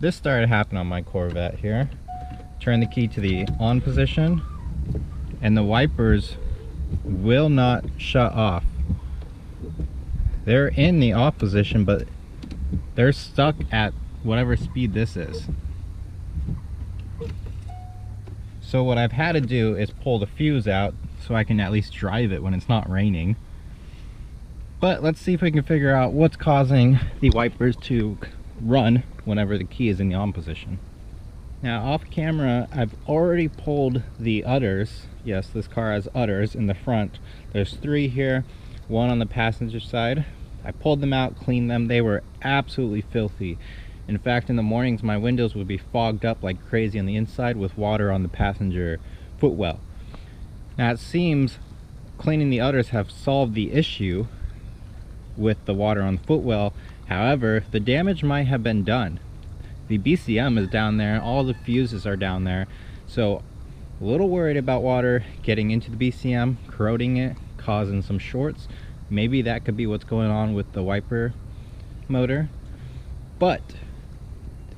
this started happening on my Corvette here. Turn the key to the on position and the wipers will not shut off. They're in the off position, but they're stuck at whatever speed this is. So what I've had to do is pull the fuse out so I can at least drive it when it's not raining. But let's see if we can figure out what's causing the wipers to run whenever the key is in the on position. Now off camera, I've already pulled the udders. Yes, this car has udders in the front. There's 3 here, 1 on the passenger side. I pulled them out, cleaned them. They were absolutely filthy. In fact, in the mornings, my windows would be fogged up like crazy on the inside with water on the passenger footwell. Now it seems cleaning the udders have solved the issue with the water on the footwell. However, the damage might have been done. The BCM is down there, all the fuses are down there, so a little worried about water getting into the BCM, corroding it, causing some shorts. Maybe that could be what's going on with the wiper motor. But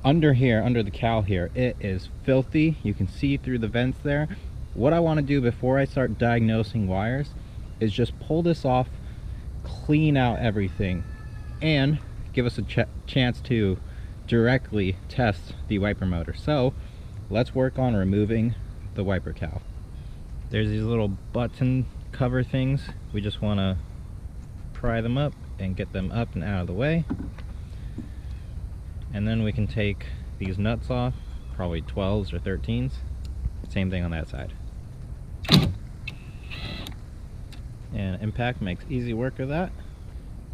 under here, under the cowl here, it is filthy. You can see through the vents there. What I want to do before I start diagnosing wires is just pull this off, clean out everything, and give us a chance to directly test the wiper motor. So let's work on removing the wiper cowl. There's these little button cover things. We just want to pry them up and get them up and out of the way, and then we can take these nuts off, probably 12s or 13s. Same thing on that side. And impact makes easy work of that.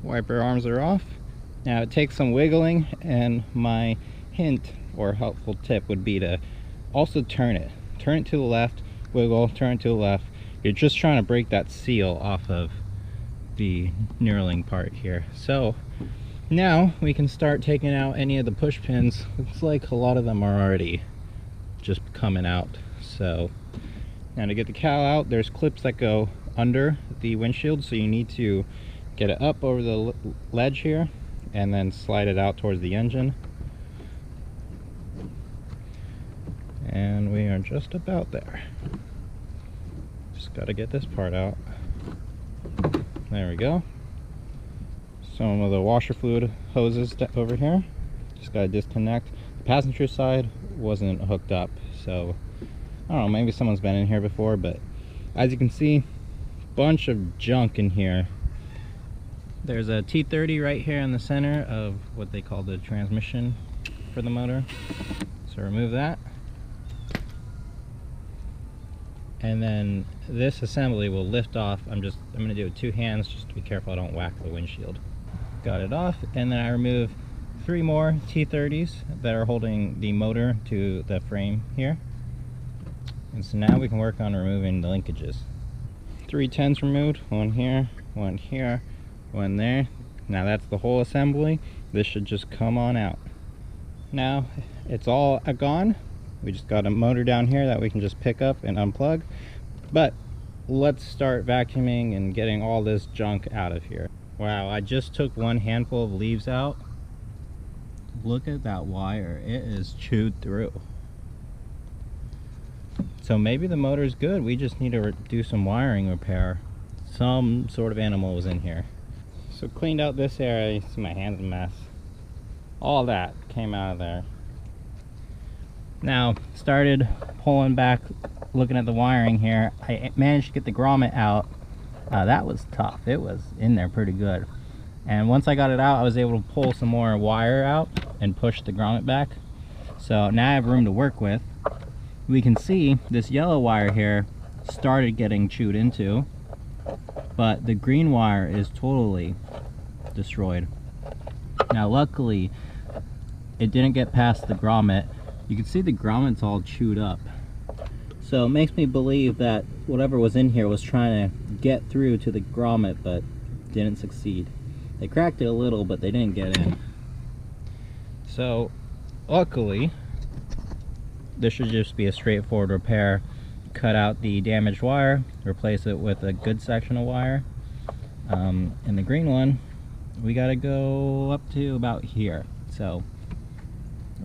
Wiper arms are off. Now it takes some wiggling, and my hint or helpful tip would be to also turn it. Turn it to the left, wiggle, turn it to the left. You're just trying to break that seal off of the knurling part here. So now we can start taking out any of the push pins. Looks like a lot of them are already just coming out. So now to get the cowl out, there's clips that go under the windshield, so you need to get it up over the ledge here and then slide it out towards the engine. And we are just about there. Just got to get this part out. There we go. Some of the washer fluid hoses over here. Just got to disconnect. The passenger side wasn't hooked up, so I don't know, maybe someone's been in here before, but as you can see, bunch of junk in here. There's a T30 right here in the center of what they call the transmission for the motor. So remove that. And then this assembly will lift off. I'm going to do it with 2 hands just to be careful I don't whack the windshield. Got it off, and then I remove 3 more T30s that are holding the motor to the frame here. And so now we can work on removing the linkages. 3 10s removed, 1 here, 1 here, 1 there. Now that's the whole assembly. This should just come on out. Now it's all gone. We just got a motor down here that we can just pick up and unplug. But let's start vacuuming and getting all this junk out of here. Wow, I just took 1 handful of leaves out. Look at that wire, it is chewed through. So maybe the motor's good, we just need to do some wiring repair. Some sort of animal was in here. So cleaned out this area. You see my hand's a mess. All that came out of there. Now started pulling back, looking at the wiring here. I managed to get the grommet out. That was tough. It was in there pretty good. And once I got it out, I was able to pull some more wire out and push the grommet back. So now I have room to work with. We can see this yellow wire here started getting chewed into, but the green wire is totally destroyed. Now luckily it didn't get past the grommet. You can see the grommet's all chewed up, so it makes me believe that whatever was in here was trying to get through to the grommet but didn't succeed. They cracked it a little, but they didn't get in. So luckily this should just be a straightforward repair. Cut out the damaged wire, replace it with a good section of wire. And the green one, we gotta go up to about here. So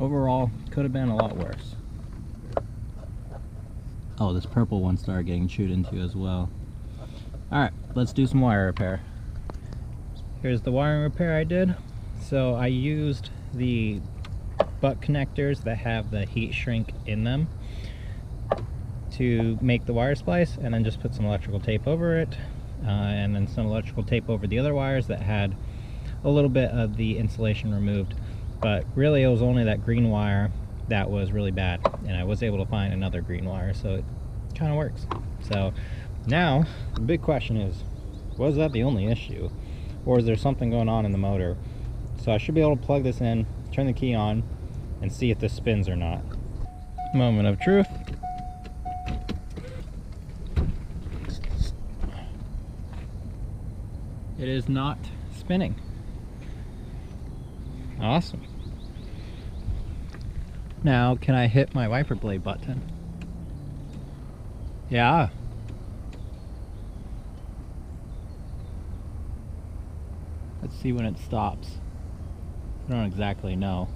overall, could have been a lot worse. Oh, this purple one started getting chewed into as well. Alright, let's do some wire repair. Here's the wiring repair I did. So I used the butt connectors that have the heat shrink in them to make the wire splice, and then just put some electrical tape over it, and then some electrical tape over the other wires that had a little bit of the insulation removed. But really it was only that green wire that was really bad, and I was able to find another green wire, so it kind of works. So now the big question is, was that the only issue, or is there something going on in the motor? So I should be able to plug this in, turn the key on, and see if this spins or not. Moment of truth. It is not spinning. Awesome. Now, can I hit my wiper blade button? Yeah. Let's see when it stops. I don't exactly know.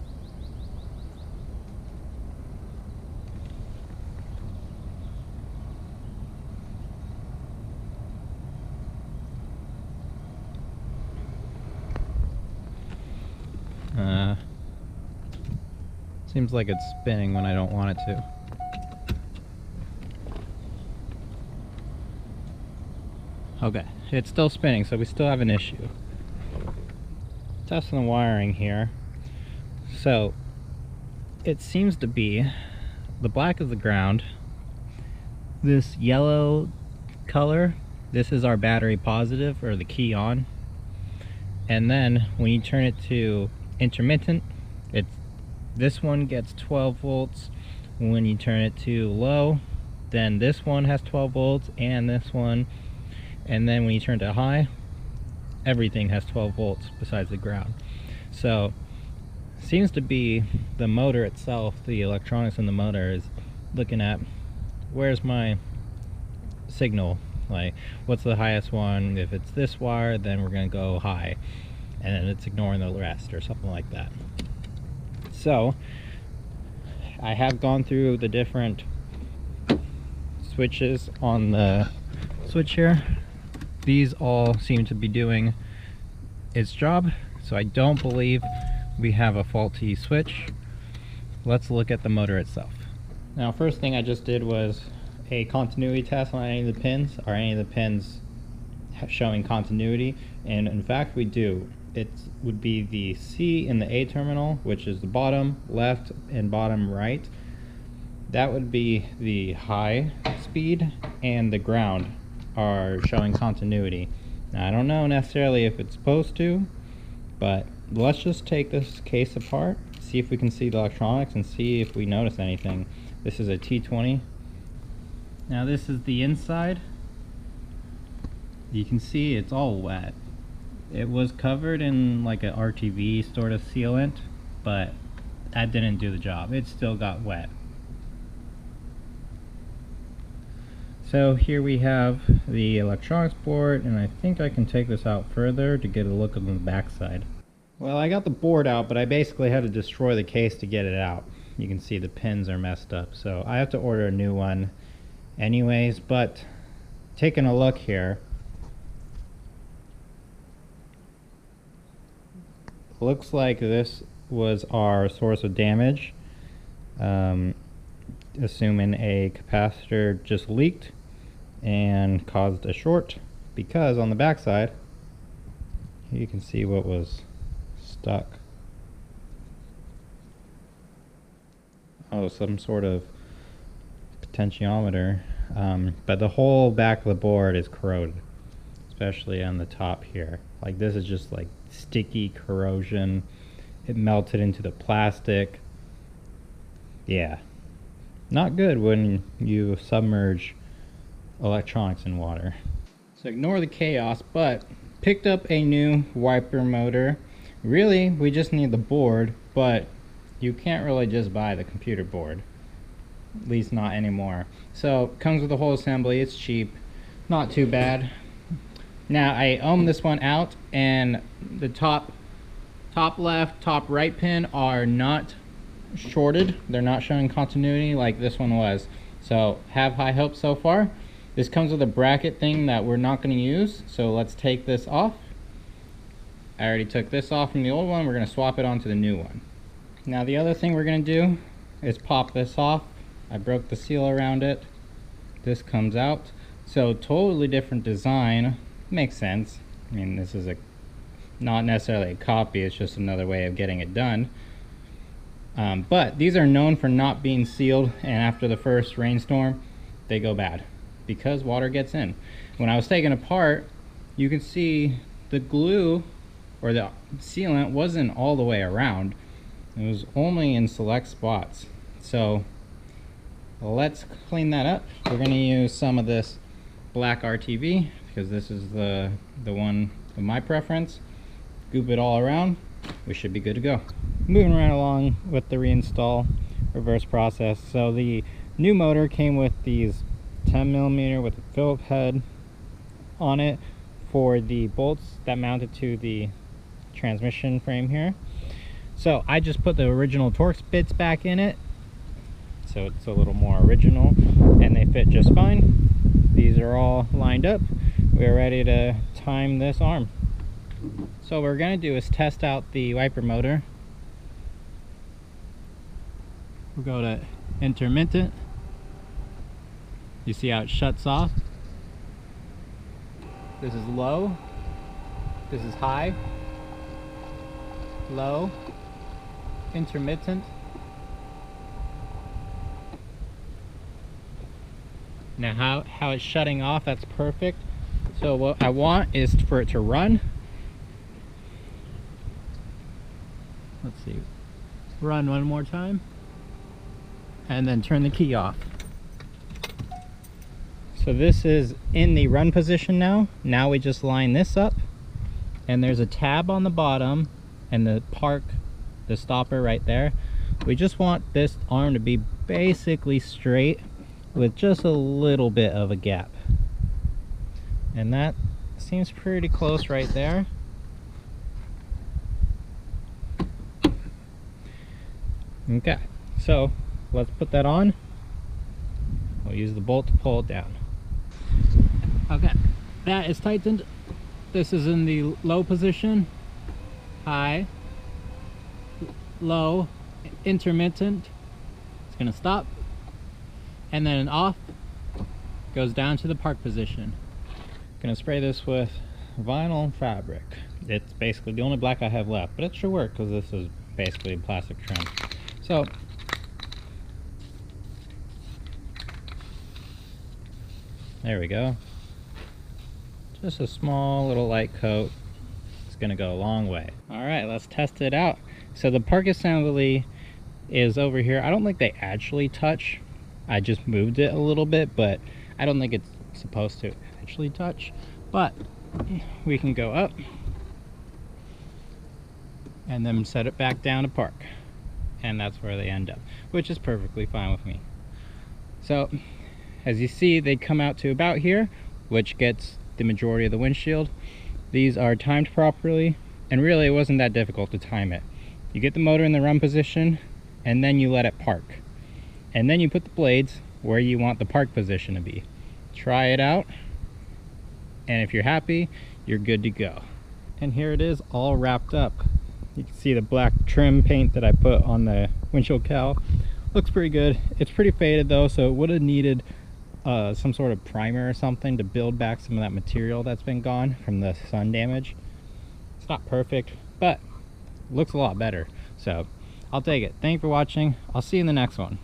Seems like it's spinning when I don't want it to. Okay, it's still spinning, so we still have an issue. Testing the wiring here. So, it seems to be, the black is the ground. This yellow color, this is our battery positive, or the key on. And then, when you turn it to intermittent, this one gets 12 volts. When you turn it to low, then this one has 12 volts, and this one. And then when you turn to high, everything has 12 volts besides the ground. So, seems to be the motor itself, the electronics in the motor is looking at, where's my signal? Like, what's the highest one? If it's this wire, then we're gonna go high. And then it's ignoring the rest, or something like that. So, I have gone through the different switches on the switch here. These all seem to be doing its job, so I don't believe we have a faulty switch. Let's look at the motor itself. Now, first thing I just did was a continuity test on any of the pins. Are any of the pins showing continuity? And in fact we do. It would be the C in the A terminal, which is the bottom left and bottom right. That would be the high speed, and the ground are showing continuity. Now, I don't know necessarily if it's supposed to, but let's just take this case apart, see if we can see the electronics, and see if we notice anything. This is a T20. Now this is the inside. You can see it's all wet. It was covered in like an RTV sort of sealant, but that didn't do the job. It still got wet. So here we have the electronics board, and I think I can take this out further to get a look on the back side. Well, I got the board out, but I basically had to destroy the case to get it out. You can see the pins are messed up, so I have to order a new one anyways. But taking a look here, looks like this was our source of damage, assuming a capacitor just leaked and caused a short, because on the back side you can see what was stuck. Oh, some sort of potentiometer, but the whole back of the board is corroded, especially on the top here. Like, this is just like sticky corrosion. It melted into the plastic. Yeah, not good when you submerge electronics in water. So ignore the chaos, but picked up a new wiper motor. Really, we just need the board, but you can't really just buy the computer board, at least not anymore. So comes with a whole assembly. It's cheap, not too bad. Now I ohm this one out, and the top left, top right pin are not shorted. They're not showing continuity like this one was. So have high hopes so far. This comes with a bracket thing that we're not going to use, so let's take this off. I already took this off from the old one. We're going to swap it onto the new one. Now the other thing we're going to do is pop this off. I broke the seal around it. This comes out. So totally different design. Makes sense. I mean, this is not necessarily a copy, it's just another way of getting it done. But these are known for not being sealed, and after the first rainstorm they go bad because water gets in. When I was taking it apart, you can see the glue or the sealant wasn't all the way around. It was only in select spots. So let's clean that up. We're going to use some of this black RTV because this is the one of my preference. Goop it all around. We should be good to go. Moving right along with the reinstall reverse process. So the new motor came with these 10mm with a Phillips head on it for the bolts that mounted to the transmission frame here. So I just put the original Torx bits back in it, so it's a little more original, and they fit just fine. These are all lined up. We're ready to time this arm. So what we're going to do is test out the wiper motor. We'll go to intermittent. You see how it shuts off? This is low. This is high. Low. Intermittent. Now how it's shutting off, that's perfect. So what I want is for it to run. Let's see. Run one more time. And then turn the key off. So this is in the run position now. Now we just line this up. And there's a tab on the bottom and the stopper right there. We just want this arm to be basically straight with just a little bit of a gap. And that seems pretty close right there. Okay, so let's put that on. We'll use the bolt to pull it down. Okay, that is tightened. This is in the low position, high, low, intermittent. It's gonna stop, and then off, goes down to the park position. Gonna spray this with vinyl fabric. It's basically the only black I have left, but it should work because this is basically plastic trim. So there we go. Just a small little light coat. It's gonna go a long way. All right, let's test it out. So the park assembly is over here. I don't think they actually touch. I just moved it a little bit, but I don't think it's supposed to actually touch. But we can go up and then set it back down to park. And that's where they end up, which is perfectly fine with me. So as you see, they come out to about here, which gets the majority of the windshield. These are timed properly, and really it wasn't that difficult to time it. You get the motor in the run position, and then you let it park. And then you put the blades where you want the park position to be. Try it out, and if you're happy, you're good to go. And here it is, all wrapped up. You can see the black trim paint that I put on the windshield cowl. Looks pretty good. It's pretty faded though, so it would have needed some sort of primer or something to build back some of that material that's been gone from the sun damage. It's not perfect, but looks a lot better. So I'll take it. Thank you for watching. I'll see you in the next one.